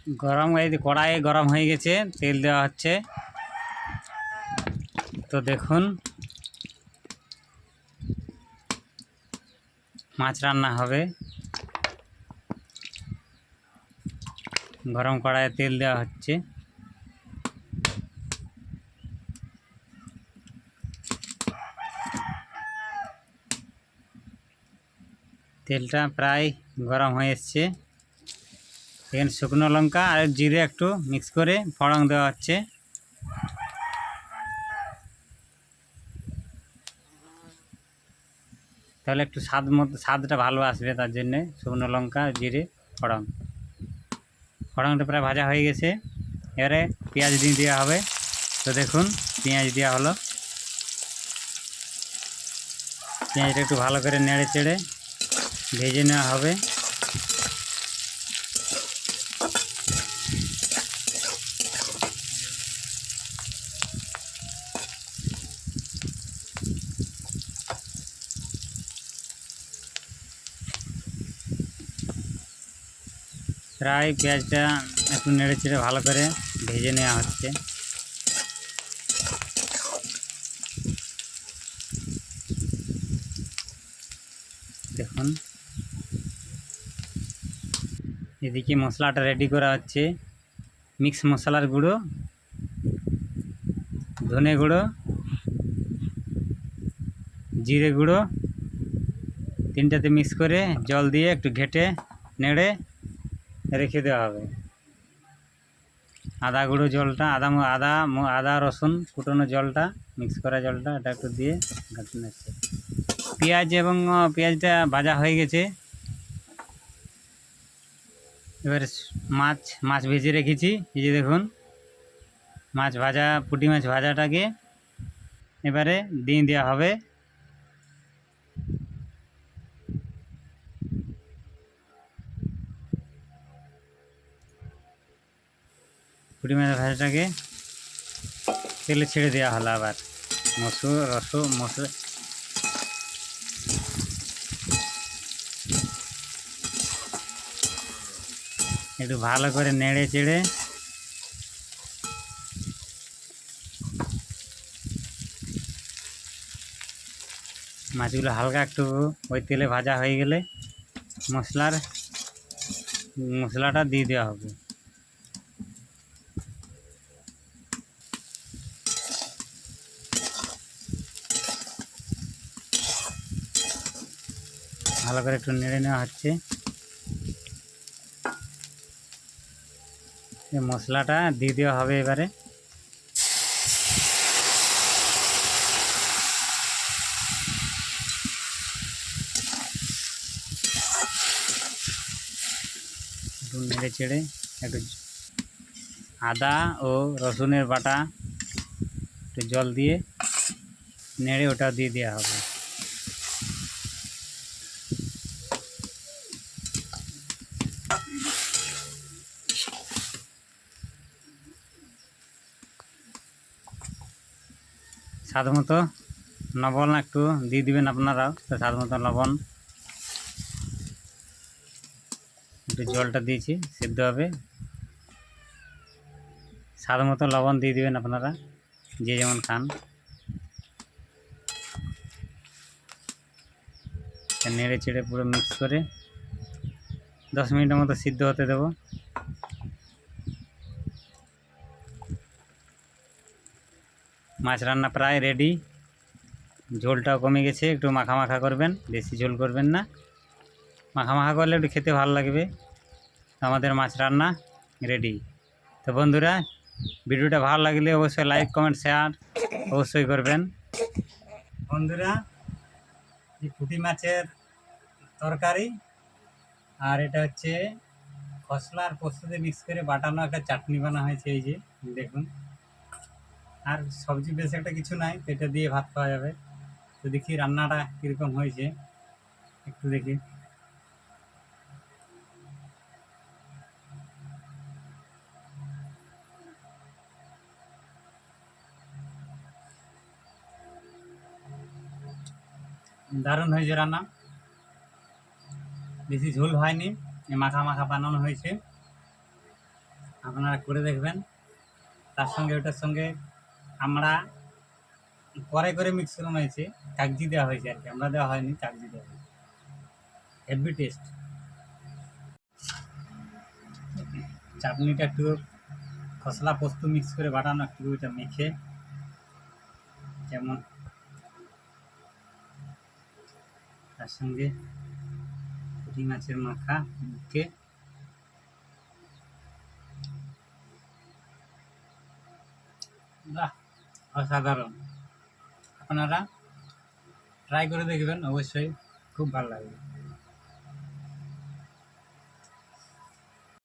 গরম এই কড়াই গরম হয়ে গেছে, তেল দেওয়া হচ্ছে। তো দেখুন মাছ রান্না হবে। গরম কড়াইয়ে তেল দেওয়া হচ্ছে। তেলটা প্রায় গরম হয়ে এসছে। এখানে শুকনো লঙ্কা আর জিরে একটু মিক্স করে ফোড়ন দেওয়া হচ্ছে। তাহলে একটু স্বাদটা ভালো আসবে, তার জন্যে শুকনো লঙ্কা জিরে ফোড়নটা প্রায় ভাজা হয়ে গেছে। এবারে পেঁয়াজ দিয়ে দেওয়া হবে। তো দেখুন পেঁয়াজ দেওয়া হলো। পেঁয়াজটা একটু ভালো করে নেড়ে চেড়ে ভেজে নেওয়া হবে। প্রায় পেঁয়াজটা একটু নেড়ে চেড়ে ভালো করে ভেজে নেওয়া হচ্ছে। দেখুন এদিকে মশলাটা রেডি করা হচ্ছে। মিক্স মশলার গুঁড়ো, ধনে গুঁড়ো, জিরে গুঁড়ো, তিনটাতে মিক্স করে জল দিয়ে একটু ঘেটে নেড়ে রেখে দেওয়া হবে। আদা গুঁড়ো জলটা আদা রসুন কুটোনো জলটা, মিক্স করা জলটা, এটা একটু দিয়ে ঘাটতে নিচ্ছে। পেঁয়াজটা ভাজা হয়ে গেছে। এবারে মাছ ভেজে রেখেছি। এই যে দেখুন পুঁটি মাছ ভাজাটাকে এবারে দিয়ে দেওয়া হবে। পুঁটি মাছ ভাজাটাকে তেলে ছেড়ে দেওয়া হলো। আবার মসুর একটু ভালো করে নেড়ে চেড়ে মাছগুলো হালকা একটু ওই তেলে ভাজা হয়ে গেলে মশলাটা দিয়ে দেওয়া হবে। ভালো করে একটু নেড়ে নেওয়া হচ্ছে। মশলাটা দিয়ে দেওয়া হবে। এবারে একটু নেড়ে চেড়ে একটু আদা ও রসুনের বাটা একটু জল দিয়ে নেড়ে ওটা দিয়ে দেওয়া হবে। স্বাদ মতো লবণ একটু দিয়ে দিবেন আপনারাও। তো স্বাদ মতো লবণ, একটু জলটা দিয়েছি সেদ্ধ হবে। স্বাদ মতো লবণ দিয়ে দিবেন আপনারা, যে যেমন খান। নেড়ে চেড়ে পুরো মিক্স করে 10 মিনিটের মতো সিদ্ধ হতে দেব। মাছ রান্না প্রায় রেডি। ঝোলটাও কমে গেছে, একটু মাখা মাখা করবেন, বেশি ঝোল করবেন না। মাখা মাখা করলে একটু খেতে ভালো লাগবে। আমাদের মাছ রান্না রেডি। তো বন্ধুরা, ভিডিওটা ভালো লাগলে অবশ্যই লাইক কমেন্ট শেয়ার অবশ্যই করবেন। বন্ধুরা, এই পুঁটি মাছের তরকারি আর এটা হচ্ছে খসলা আর পোস্ততে মিক্স করে বাটানো একটা চাটনি বানা হয়েছে। এই যে দেখুন, আর সবজি বেশ একটা কিছু নাই, তো এটা দিয়ে ভাত খাওয়া যাবে। তো দেখি রান্নাটা কীরকম হয়েছে, একটু দেখি। দারুণ হয়েছে রান্না, বেশি ঝোল হয়নি, মাখা মাখা বানানো হয়েছে। আপনারা করে দেখবেন। তার সঙ্গে ওটার সঙ্গে আমরা পরে করে মিক্স করানো হয়েছে, কাগজি দেওয়া হয়েছে আর কি, আমরা দেওয়া হয়নি, কাগজি দেওয়া হয়েছে। Heavy taste. চাটনিটা একটু খসলা পোস্ত মিক্স করে বাটানো, একটু ওইটা মেখে যেমন, তার সঙ্গে পুঁটি মাছের মাখা মুখে, বাহ, অসাধারণ। আপনারা ট্রাই করে দেখবেন, অবশ্যই খুব ভালো লাগবে।